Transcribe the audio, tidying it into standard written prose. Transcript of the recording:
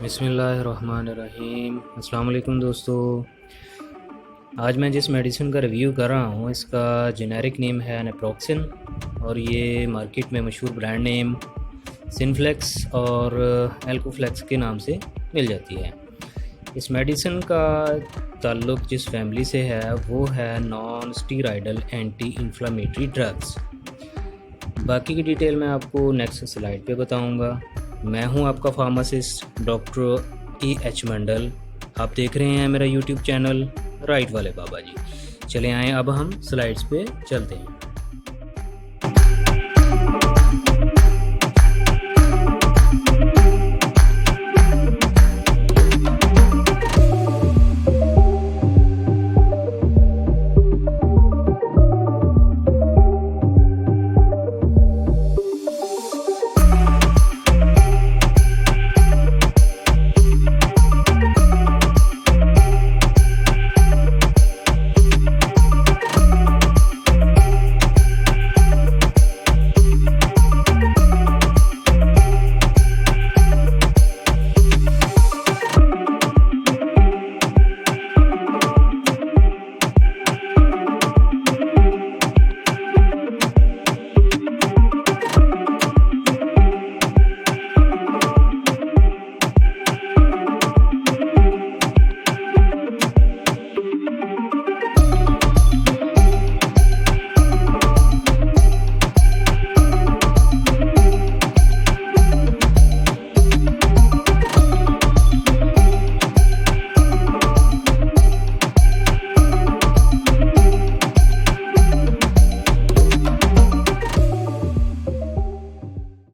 बिस्मिल्लाहिर्रहमानिर्रहीम। अस्सलाम वालेकुम दोस्तों। आज मैं जिस मेडिसिन का रिव्यू कर रहा हूँ इसका जेनेरिक नेम है नेप्रोक्सिन और ये मार्केट में मशहूर ब्रांड नेम सिनफ्लेक्स और एल्कोफ्लेक्स के नाम से मिल जाती है। इस मेडिसिन का ताल्लुक़ जिस फैमिली से है वो है non steroidal anti inflammatory drugs. बाकी की डिटेल मैं आपको नेक्स्ट स्लाइड पे बताऊंगा। मैं हूं आपका फार्मासिस्ट डॉक्टर एच मंडल। आप देख रहे हैं मेरा यूट्यूब चैनल राइट वाले बाबा जी। चले आएँ अब हम स्लाइड्स पे चलते हैं।